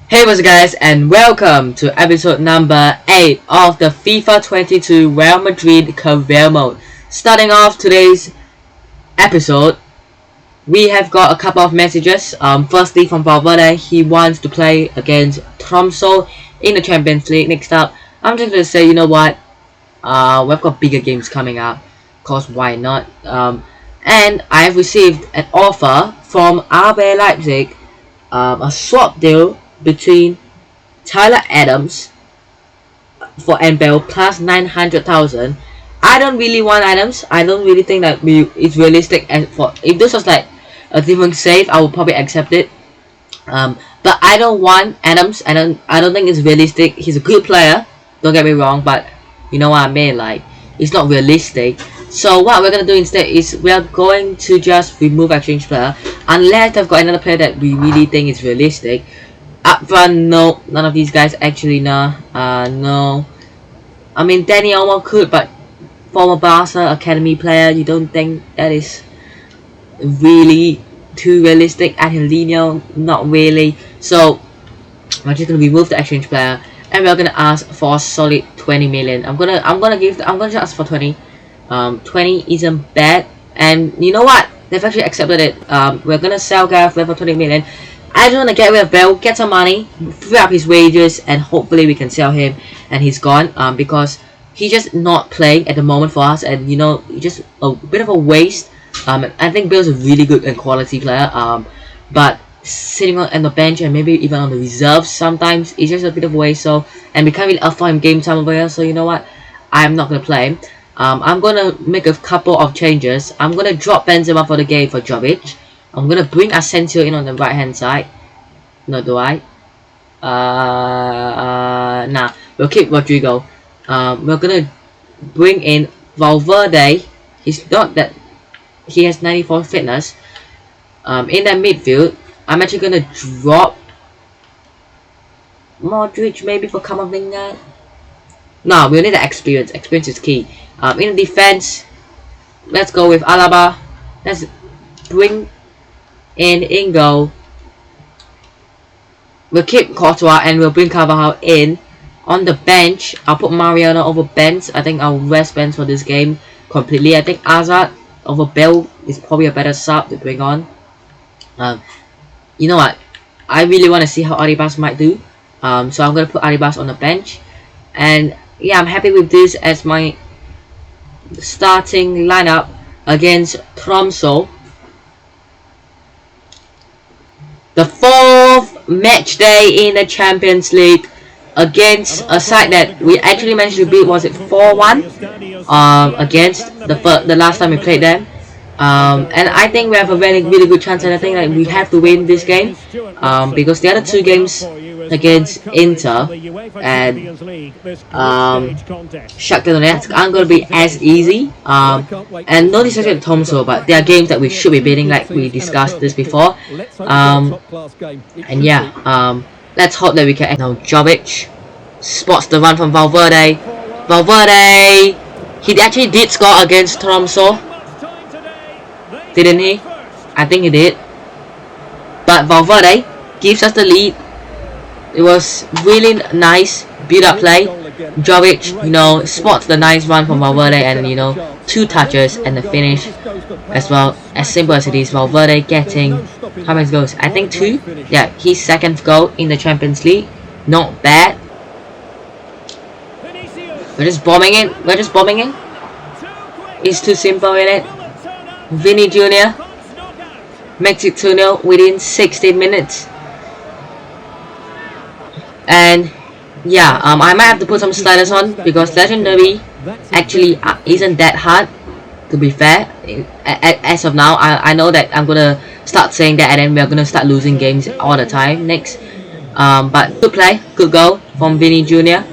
Hey what's up guys, and welcome to episode number 8 of the FIFA 22 Real Madrid career mode. Starting off today's episode, we have got a couple of messages. Firstly from Valverde, he wants to play against Tromsø in the Champions League. Next up, I'm just going to say, you know what, we've got bigger games coming up, cause why not. And I have received an offer from RB Leipzig, a swap deal between Tyler Adams for NBL plus 900,000. I don't really want Adams. I don't really think that it's realistic. And for if this was like a different save, I would probably accept it. But I don't want Adams. I don't think it's realistic. He's a good player. Don't get me wrong, but you know what I mean. Like, it's not realistic. So what we're gonna do instead is we are going to just remove exchange player unless they've got another player that we really think is realistic. Up front, no, none of these guys actually, no. I mean, Danny Olmo could, but former Barca academy player, you don't think that is really too realistic? Angelino, not really. So we're just gonna remove the exchange player, and we're gonna ask for a solid 20 million. I'm gonna just ask for 20. 20 isn't bad, and you know what? They've actually accepted it. We're gonna sell Gareth for 20 million. I just want to get rid of Bell, get some money, free up his wages, and hopefully we can sell him and he's gone. Because he's just not playing at the moment for us, and you know, just a bit of a waste. I think Bell's a really good and quality player. But sitting on the bench and maybe even on the reserves sometimes it's just a bit of a waste. So, and we can't really afford him game time over here. So you know what? I'm not gonna play him. I'm gonna make a couple of changes. I'm gonna drop Benzema for the game for Jovic. I'm gonna bring Asensio in on the right hand side. No, do I? Nah. We'll keep Rodrigo. We're gonna bring in Valverde. He's not that. He has 94 fitness. In that midfield, I'm actually gonna drop Modric maybe for Camavinga. No, we need the experience. Experience is key. In the defense, let's go with Alaba. Let's bring in Ingo. We'll keep Courtois and we'll bring Carvajal in. On the bench, I'll put Mariano over Benz. I think I'll rest Benz for this game completely. I think Azad over Bell is probably a better sub to bring on. You know what? I really want to see how Arribas might do. So I'm going to put Arribas on the bench. And yeah, I'm happy with this as my starting lineup against Tromsø. The 4th match day in the Champions League against a side that we actually managed to beat. Was it 4-1 against the last time we played them? And I think we have a really good chance, and I think that we have to win this game because the other 2 games against Inter and Shakhtar Donetsk aren't going to be as easy. And no disrespect to Tromsø, but there are games that we should be beating, like we discussed this before. And yeah, let's hope that we can. Now Jovic spots the run from Valverde. Valverde, he actually did score against Tromsø, didn't he? I think he did. But Valverde gives us the lead. It was really nice build-up play. Jovic, you know, spots the nice run from Valverde, and you know, 2 touches and the finish as well. As simple as it is, Valverde getting how many goals? I think 2. Yeah, his 2nd goal in the Champions League. Not bad. We're just bombing in. It's too simple, isn't it? Vinny Jr. makes it 2-0 within 16 minutes. And yeah, I might have to put some sliders on because Legendary actually isn't that hard, to be fair. As of now, I know that I'm gonna start saying that, and then we're gonna start losing games all the time next. But good play, good goal from Vinny Jr.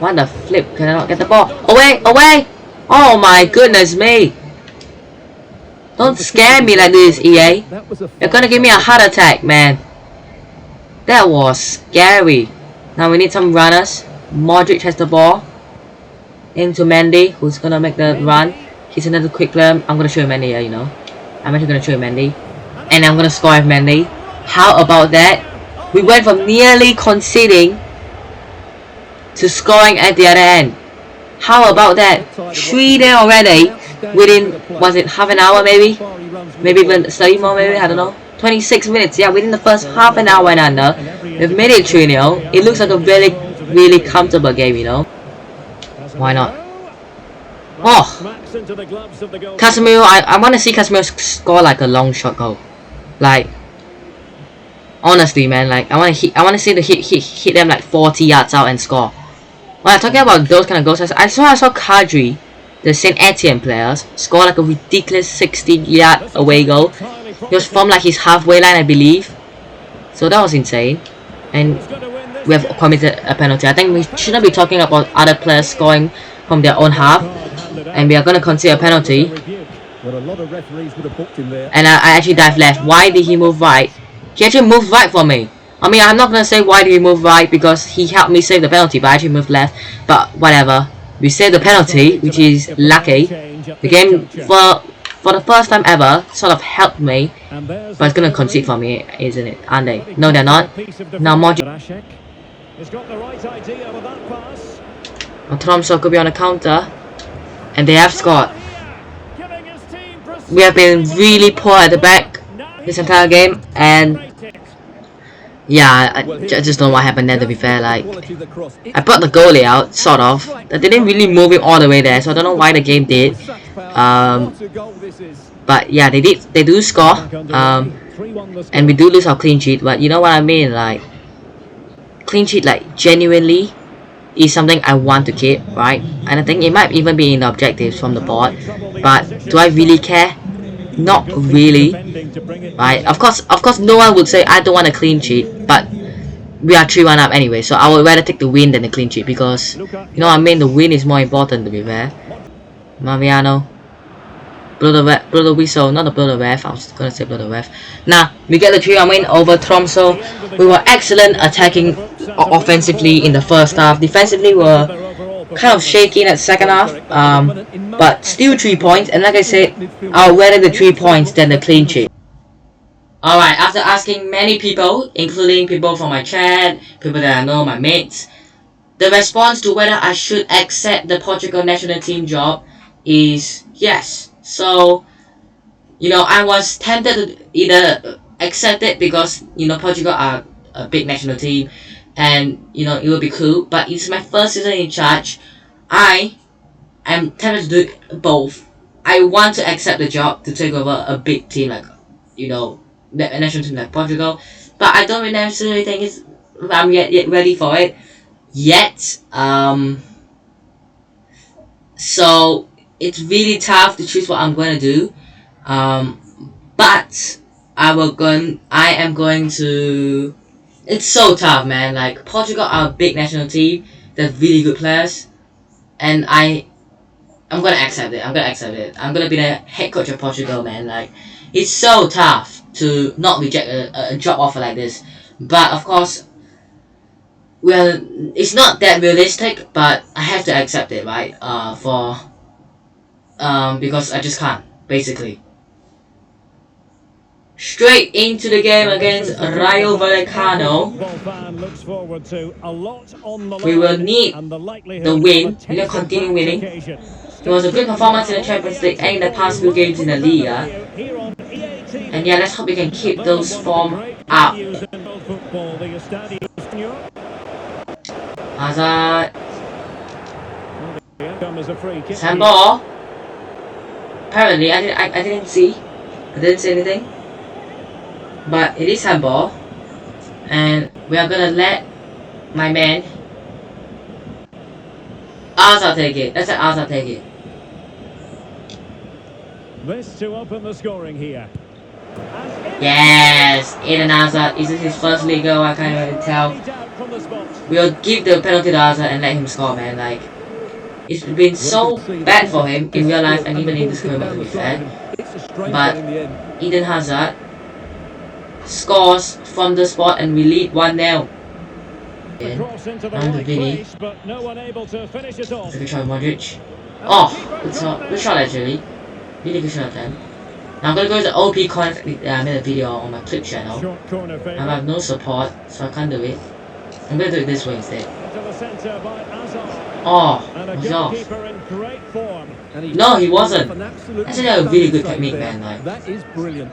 What the flip? Can I not get the ball? Away! Oh my goodness me! Don't scare me like this, EA. You're gonna give me a heart attack, man. That was scary. Now we need some runners. Modric has the ball. Into Mendy, who's gonna make the run. He's another quick player. I'm gonna show you Mendy here, you know. I'm actually gonna trade Mendy, and I'm gonna score with Mendy. How about that? We went from nearly conceding to scoring at the other end. How about that? 3-0 already within, was it half an hour maybe? Maybe even slightly more maybe, I don't know. 26 minutes, yeah, within the first half an hour and under. We've made it 3-0. It looks like a really comfortable game, you know. Why not? Oh! Casemiro, I want to see Casemiro score like a long shot goal. Like, honestly man, like I want to see the hit them like 40 yards out and score. Well, talking about those kind of goals, I saw Kadri, the Saint Etienne players, score like a ridiculous 60-yard away goal. It was from like his halfway line, I believe. So that was insane. And we have committed a penalty. I think we shouldn't be talking about other players scoring from their own half. And we are going to concede a penalty. And I actually dive left. Why did he move right? He actually moved right for me. I mean, I'm not going to say why did he move right because he helped me save the penalty, but I actually moved left. But whatever. We saved the penalty, which is lucky. The game, for the first time ever, sort of helped me. But it's going to concede for me, isn't it? Aren't they? No, they're not. Now, Madrid. Tromso could be on the counter. And they have scored. We have been really poor at the back this entire game. And yeah, I just don't know what happened there, to be fair. Like, I brought the goalie out, sort of. They didn't really move it all the way there, so I don't know why the game did. But yeah, they do score. And we do lose our clean sheet, but you know what I mean? Like, clean sheet, like, genuinely is something I want to keep, right? And I think it might even be in the objectives from the board. But do I really care? Not really, right? Of course, no one would say I don't want a clean sheet, but we are 3-1 up anyway, so I would rather take the win than the clean sheet because, you know what I mean, the win is more important, to be fair. Mariano, blow the whistle, not the blow the ref, I was gonna say blow the ref. Nah, we get the 3-1 win over Tromso. We were excellent attacking offensively in the first half. Defensively, we were kind of shaky in that second half, but still 3 points, and like I said, I'll rather the 3 points than the clean sheet. Alright, after asking many people, including people from my chat, people that I know, my mates, the response to whether I should accept the Portugal national team job is yes. So, you know, I was tempted to either accept it because, you know, Portugal are a big national team, and you know it will be cool, but it's my first season in charge. I am tempted to do both. I want to accept the job to take over a big team like, you know, a national team like Portugal, but I don't really necessarily think I'm yet ready for it yet. So it's really tough to choose what I'm going to do. But I am going to. It's so tough, man. Like, Portugal are a big national team. They're really good players. And I'm gonna accept it. I'm gonna be the head coach of Portugal, man. Like, it's so tough to not reject a job offer like this. But, of course, well, it's not that realistic, but I have to accept it, right? Because I just can't, basically. Straight into the game against Rayo Vallecano. We will need the win. We will continue winning. It was a good performance in the Champions League and in the past few games in the Liga. And yeah, let's hope we can keep those form up. Hazard. Handball. Apparently, I didn't see. I didn't see anything. But it is handball, and we are gonna let my man Hazard take it. Let's let Hazard take it. This to open the scoring here. Yes, Eden Hazard. Is this his first league goal? I can't even tell. We'll give the penalty to Hazard and let him score, man. Like, it's been so bad for him in real life and even in this tournament, to be fair. But Eden Hazard scores from the spot and we lead 1-0. And the Vinny. Good shot, Modric. Oh, good shot actually. Really good shot then. Now I'm gonna go to the OP coin. I made a video on my clip channel. Short corner I have no support, so I can't do it. I'm gonna do it this way instead. to the centre by Hazard. Oh, And a was he off? goalkeeper in great form. No, he wasn't. That's a really good technique, man. Like, that is brilliant.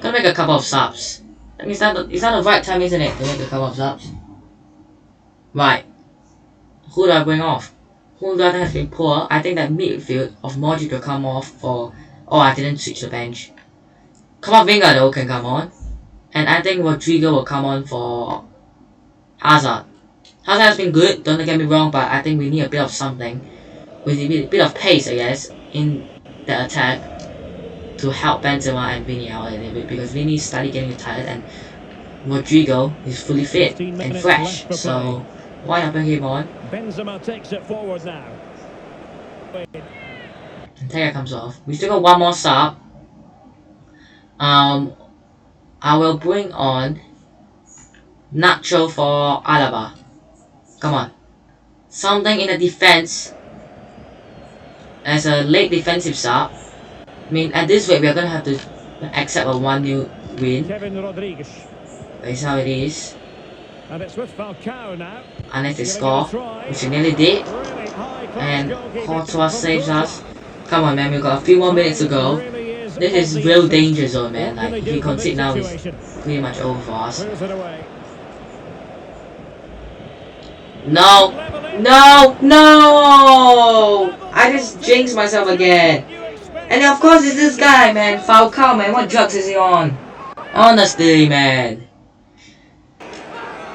gonna make a couple of subs. That means it's not the right time, isn't it, to make a couple of subs? Right. Who do I bring off? Who do I think has been poor? I think that midfield of Modric will come off for... Oh, I didn't switch the bench. Camavinga though can come on. And I think Rodrigo will come on for Hazard. Hazard has been good, don't get me wrong, but I think we need a bit of something. We need a bit of pace, I guess, in the attack to help Benzema and Vini out a little bit, because Vini is slightly getting tired and Rodrigo is fully fit and fresh. So why not bring him on? Benzema takes it forward now. And Tega comes off. We still got one more sub. I will bring on Nacho for Alaba. Come on. Something in the defense as a late defensive sub. I mean, at this rate, we are gonna have to accept a 1-0 win. Kevin Rodriguez. That's how it is. And it's with Falcao now. Unless they score, which they nearly did. Really high class And goalkeeping Courtois from saves Portugal. us. Come on, man, we've got a few more minutes to go. Really is This is on the real inside. danger zone, man. What can Like, they if we do from concede this now, it's situation? pretty much over for us. Clears it away. No! No! No! I just jinxed myself again. And of course it's this guy, man. Falcao, man. What drugs is he on? Honestly, man.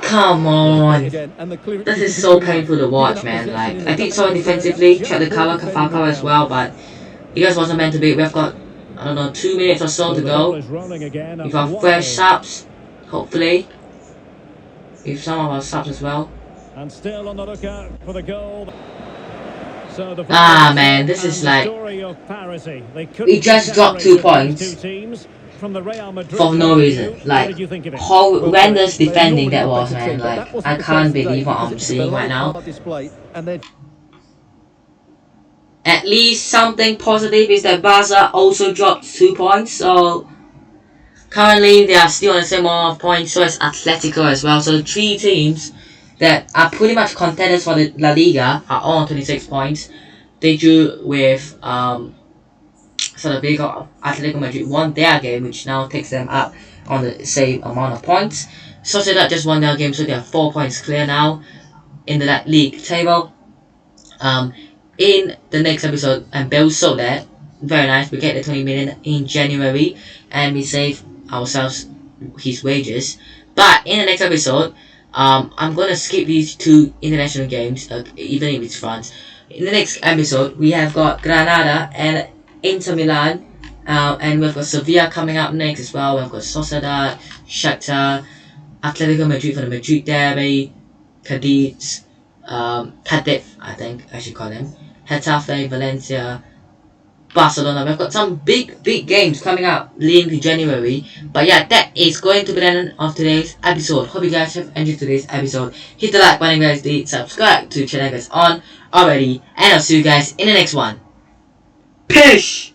Come on. This is so painful to watch, man. Like, I did so defensively, tried to cover Falcao as well, but it just wasn't meant to be. We've got, I don't know, 2 minutes or so to go. With our fresh subs, hopefully. With some of our subs as well. And still on the lookout for the goal. So the Man, this is like... story of parity. They We just dropped 2 points. Two teams from the Real Madrid For no reason. What Like, did you think of it? horrendous defending that was, man. Like, I can't believe what I'm seeing right now. At least something positive is that Barca also dropped 2 points, so currently they are still on the same amount of points, so is Atletico as well. So the 3 teams that are pretty much contenders for the La Liga are all on 26 points. They drew with so the big Atletico Madrid won their game, which now takes them up on the same amount of points. Sociedad just won their game, so they are 4 points clear now in the league table. In the next episode, and Bill sold that. Very nice. We get the 20 million in January, and we save ourselves his wages. But in the next episode, I'm gonna skip these 2 international games, even if it's France. In the next episode, we have got Granada and Inter Milan, and we've got Sevilla coming up next as well. We've got Sociedad, Shakhtar, Atletico Madrid for the Madrid derby, Cadiz, Cadiz, I think I should call them, Getafe, Valencia, Barcelona. We've got some big games coming up leading to January. But yeah, that is going to be the end of today's episode. Hope you guys have enjoyed today's episode. Hit the like button, guys. Subscribe to the channel guys on already, and I'll see you guys in the next one. Peace.